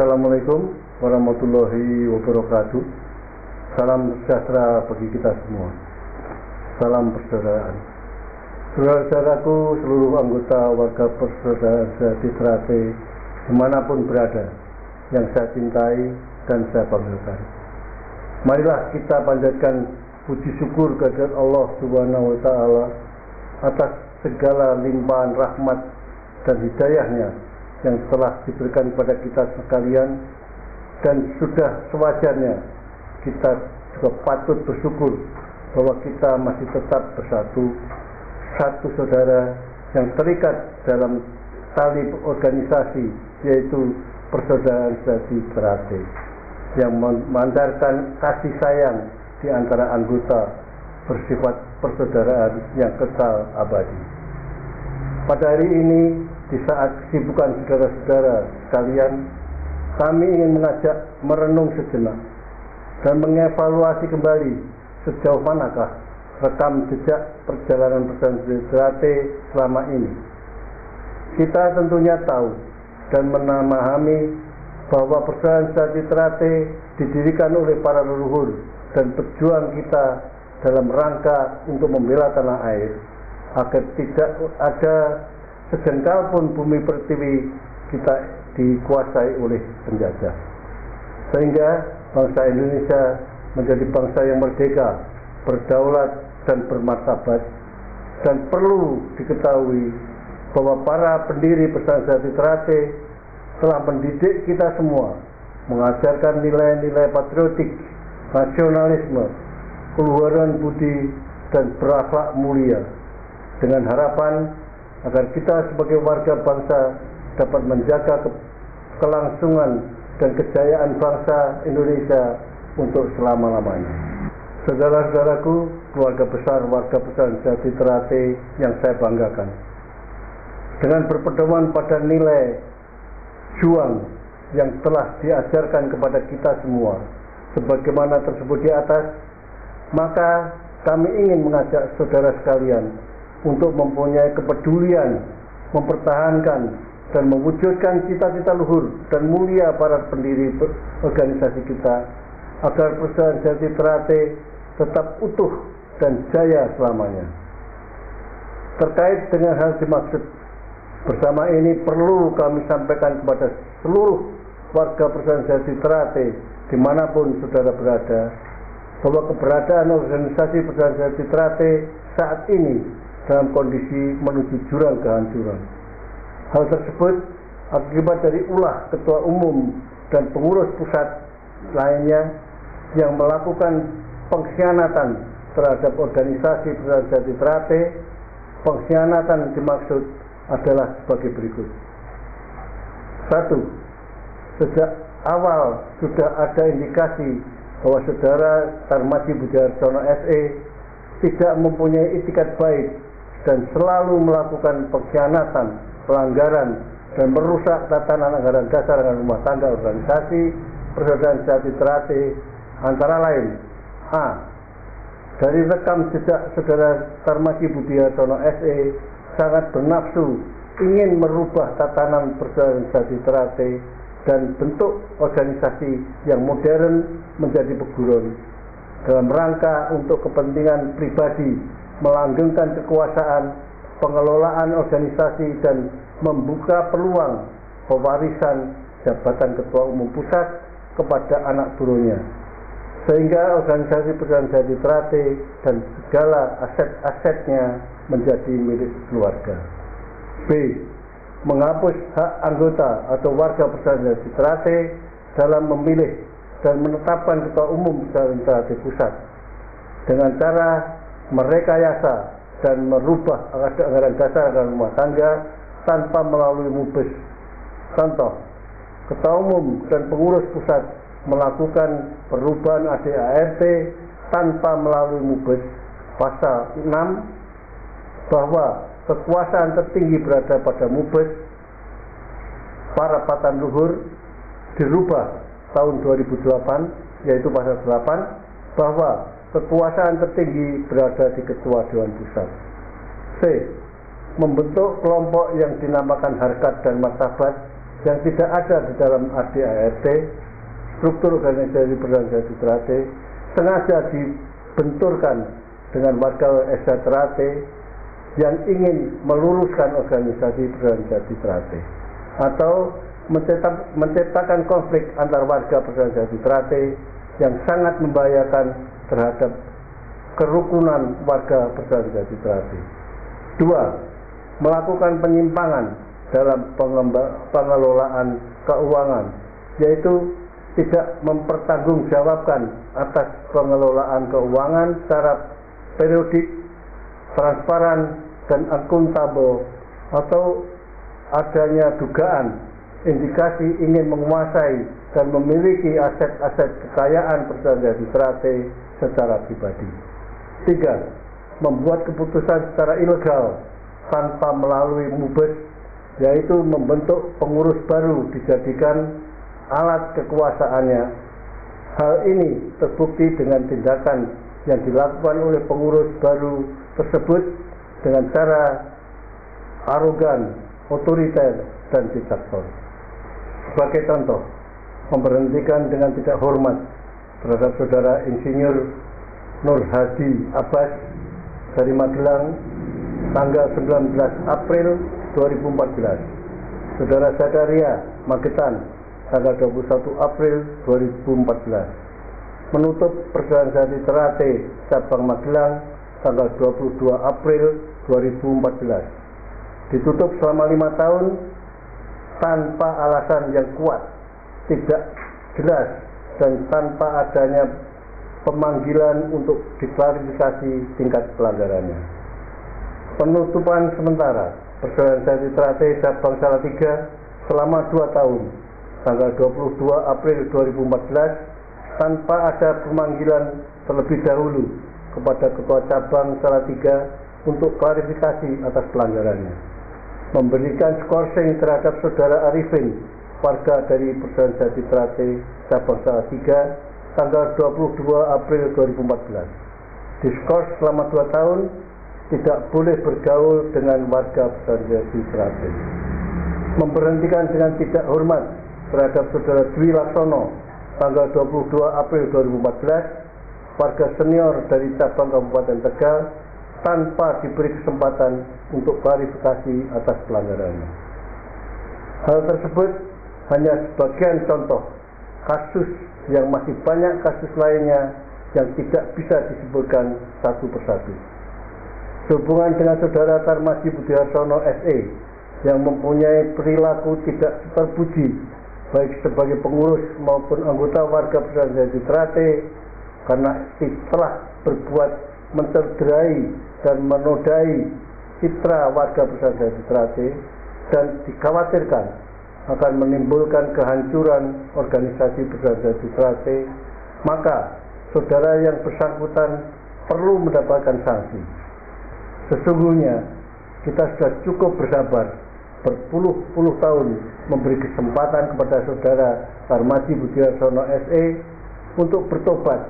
Assalamualaikum warahmatullahi wabarakatuh. Salam sejahtera bagi kita semua. Salam persaudaraan. Saudara-saudaraku, seluruh anggota warga persaudaraan sejati Trate dimanapun berada, yang saya cintai dan saya banggakan. Marilah kita panjatkan puji syukur kehadirat Allah Subhanahu wa Ta'ala atas segala limpahan rahmat dan hidayahnya yang telah diberikan kepada kita sekalian, dan sudah sewajarnya kita juga patut bersyukur bahwa kita masih tetap bersatu, satu saudara yang terikat dalam tali organisasi, yaitu Persaudaraan Sejati Trate, yang memandarkan kasih sayang di antara anggota bersifat persaudaraan yang kekal abadi. Pada hari ini, di saat kesibukan saudara-saudara sekalian, kami ingin mengajak merenung sejenak dan mengevaluasi kembali sejauh manakah rekam jejak perjalanan Persaudaraan Trate selama ini. Kita tentunya tahu dan memahami bahwa Persaudaraan Sejati Trate didirikan oleh para leluhur dan pejuang kita dalam rangka untuk membela tanah air, agar tidak ada sejengkal pun bumi pertiwi kita dikuasai oleh penjajah, sehingga bangsa Indonesia menjadi bangsa yang merdeka, berdaulat dan bermartabat. Dan perlu diketahui bahwa para pendiri Persaudaraan Sejati Trate telah mendidik kita semua, mengajarkan nilai-nilai patriotik, nasionalisme, keluhuran budi dan berakhlak mulia, dengan harapan agar kita sebagai warga bangsa dapat menjaga kelangsungan dan kejayaan bangsa Indonesia untuk selama-lamanya. Saudara-saudaraku, keluarga besar warga Persaudaraan Sejati Trate yang saya banggakan, dengan berpedoman pada nilai juang yang telah diajarkan kepada kita semua sebagaimana tersebut di atas, maka kami ingin mengajak saudara sekalian untuk mempunyai kepedulian, mempertahankan dan mewujudkan cita-cita luhur dan mulia para pendiri organisasi kita, agar Persaudaraan Sejati Trate tetap utuh dan jaya selamanya. Terkait dengan hal dimaksud bersama ini, perlu kami sampaikan kepada seluruh warga Persaudaraan Sejati Trate dimanapun saudara berada, bahwa keberadaan organisasi Persaudaraan Sejati Trate saat ini dalam kondisi menuju jurang kehancuran. Hal tersebut akibat dari ulah ketua umum dan pengurus pusat lainnya yang melakukan pengkhianatan terhadap organisasi Persaudaraan Sejati Trate. Pengkhianatan dimaksud adalah sebagai berikut. 1. Sejak awal sudah ada indikasi bahwa saudara Tarmadji Budiarsono SE tidak mempunyai itikat baik dan selalu melakukan pengkhianatan, pelanggaran, dan merusak tatanan anggaran dasar dan rumah tangga organisasi Persaudaraan Sejati Trate, antara lain: A. Dari rekam jejak saudara Tarmadji Budiarsono SE sangat bernafsu ingin merubah tatanan Persaudaraan Sejati Trate dan bentuk organisasi yang modern menjadi peguron, dalam rangka untuk kepentingan pribadi, melanggengkan kekuasaan, pengelolaan organisasi, dan membuka peluang pewarisan jabatan ketua umum pusat kepada anak turunnya, sehingga organisasi Persaudaraan Sejati Trate dan segala aset-asetnya menjadi milik keluarga. B. Menghapus hak anggota atau warga Persaudaraan Sejati Trate dalam memilih dan menetapkan ketua umum Persaudaraan Trate pusat dengan cara merekayasa dan merubah anggaran dasar dan rumah tangga tanpa melalui mubes. Contoh, ketua umum dan pengurus pusat melakukan perubahan ADART tanpa melalui mubes. Pasal 6, bahwa kekuasaan tertinggi berada pada mubes para patan luhur, dirubah tahun 2008, yaitu pasal 8, bahwa kekuasaan tertinggi berada di Ketua Dewan Pusat. C. Membentuk kelompok yang dinamakan Harkat dan Martabat yang tidak ada di dalam ADART, struktur organisasi persaudaraan sejahtera sengaja dibenturkan dengan warga sejahtera yang ingin meluruskan organisasi persaudaraan sejahtera atau menciptakan konflik antar warga persaudaraan sejahtera yang sangat membahayakan terhadap kerukunan warga persaudaraan sejahtera. 2. Melakukan penyimpangan dalam pengelolaan keuangan, yaitu tidak mempertanggungjawabkan atas pengelolaan keuangan secara periodik, transparan, dan akuntabel, atau adanya dugaan indikasi ingin menguasai dan memiliki aset-aset kekayaan persaudaraan sejahtera secara pribadi. 3. Membuat keputusan secara ilegal tanpa melalui mubes, yaitu membentuk pengurus baru dijadikan alat kekuasaannya. Hal ini terbukti dengan tindakan yang dilakukan oleh pengurus baru tersebut dengan cara arogan, otoriter, dan diktator. Sebagai contoh, memberhentikan dengan tidak hormat terhadap saudara Insinyur Nur Hadi Abbas dari Magelang tanggal 19 April 2014, saudara Zakaria Magetan tanggal 21 April 2014, menutup persaudaraan sejahtera cabang Magelang tanggal 22 April 2014, ditutup selama 5 tahun tanpa alasan yang kuat, tidak jelas, dan tanpa adanya pemanggilan untuk diklarifikasi tingkat pelanggarannya. Penutupan sementara persaudaraan sejahtera cabang Salatiga selama 2 tahun tanggal 22 April 2014 tanpa ada pemanggilan terlebih dahulu kepada Ketua Cabang Salatiga untuk klarifikasi atas pelanggarannya. Memberikan skorsing terhadap saudara Arifin, warga dari persaudaraan sejahtera cabang Salatiga tanggal 22 April 2014. Diskors selama 2 tahun tidak boleh bergaul dengan warga persaudaraan sejahtera. Memberhentikan dengan tidak hormat terhadap saudara Dwi Laksono tanggal 22 April 2014, warga senior dari cabang Kabupaten Tegal, tanpa diberi kesempatan untuk klarifikasi atas pelanggarannya. Hal tersebut hanya sebagian contoh kasus yang masih banyak kasus lainnya yang tidak bisa disebutkan satu persatu. Sehubungan dengan saudara Tarmadi Budiarsono SE yang mempunyai perilaku tidak terpuji baik sebagai pengurus maupun anggota warga persaudaraan sejahtera karena telah berbuat mencederai dan menodai citra warga persaudaraan sejahtera dan dikhawatirkan akan menimbulkan kehancuran organisasi persaudaraan sejahtera, maka saudara yang bersangkutan perlu mendapatkan sanksi. Sesungguhnya kita sudah cukup bersabar berpuluh-puluh tahun memberi kesempatan kepada saudara Tarmadi Budiarsono SE untuk bertobat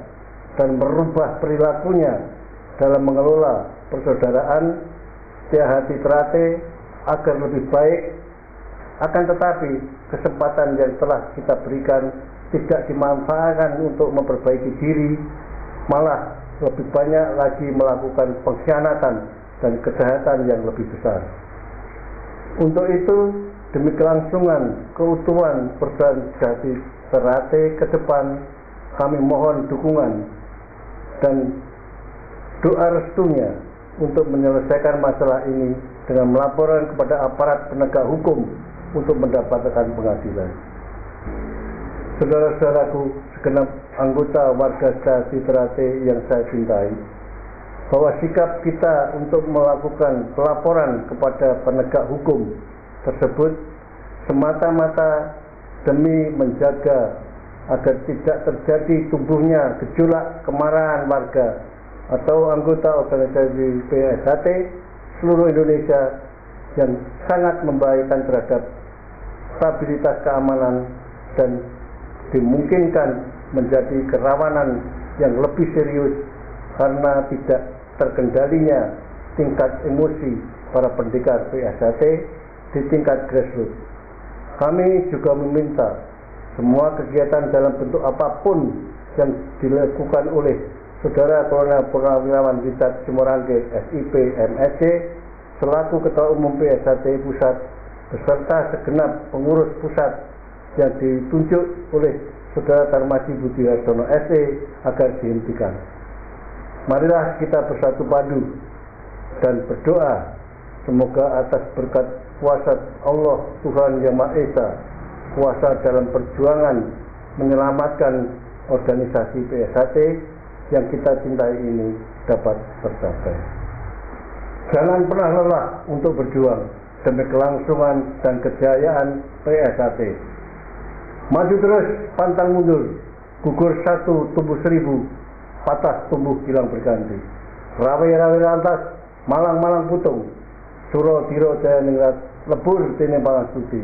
dan merubah perilakunya dalam mengelola persaudaraan sejahtera agar lebih baik. Akan tetapi kesempatan yang telah kita berikan tidak dimanfaatkan untuk memperbaiki diri, malah lebih banyak lagi melakukan pengkhianatan dan kejahatan yang lebih besar. Untuk itu, demi kelangsungan keutuhan persaudaraan sejahtera ke depan, kami mohon dukungan dan doa restunya untuk menyelesaikan masalah ini dengan melaporkan kepada aparat penegak hukum untuk mendapatkan pengadilan. Saudara-saudaraku, segenap anggota warga sejahtera yang saya cintai, bahwa sikap kita untuk melakukan pelaporan kepada penegak hukum tersebut semata-mata demi menjaga agar tidak terjadi tumbuhnya gejolak kemarahan warga atau anggota organisasi PSHT seluruh Indonesia yang sangat membahayakan terhadap stabilitas keamanan dan dimungkinkan menjadi kerawanan yang lebih serius karena tidak terkendalinya tingkat emosi para pendekar PSHT di tingkat grassroots. Kami juga meminta semua kegiatan dalam bentuk apapun yang dilakukan oleh Saudara Kolonel Purnawirawan Richard Simorangkit, SIP, MSc, selaku Ketua Umum PSHT Pusat, beserta segenap pengurus pusat yang ditunjuk oleh Saudara Tarmadi Budi Hartono SE agar dihentikan. Marilah kita bersatu padu dan berdoa semoga atas berkat kuasa Allah Tuhan Yang Maha Esa, kuasa dalam perjuangan menyelamatkan organisasi PSHT yang kita cintai ini dapat tercapai. Jangan pernah lelah untuk berjuang demi kelangsungan dan kejayaan PSHT. Maju terus, pantang mundur, gugur satu tumbuh seribu, patah tumbuh hilang berganti. Rawe-rawe lantas, malang-malang putung, suro tiro jaya ningrat, lebur tini palang studi.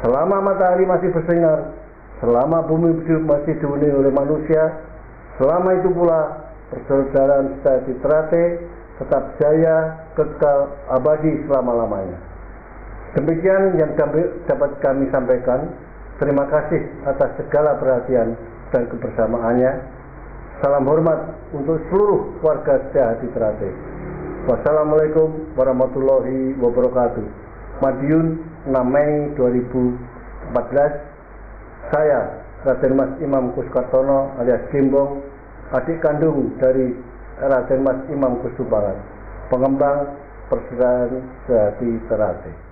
Selama matahari masih bersinar, selama bumi masih dihuni oleh manusia, selama itu pula persaudaraan Sejati Terate tetap jaya, kekal, abadi selama-lamanya. Demikian yang dapat kami sampaikan. Terima kasih atas segala perhatian dan kebersamaannya. Salam hormat untuk seluruh warga Sejati Terate. Wassalamualaikum warahmatullahi wabarakatuh. Madiun 6 Mei 2014. Saya Raden Mas Imam Kuskartono alias Gimbong, adik kandung dari Raden Mas Imam Kustubarat, pengembang Persaudaraan Sejati Terate.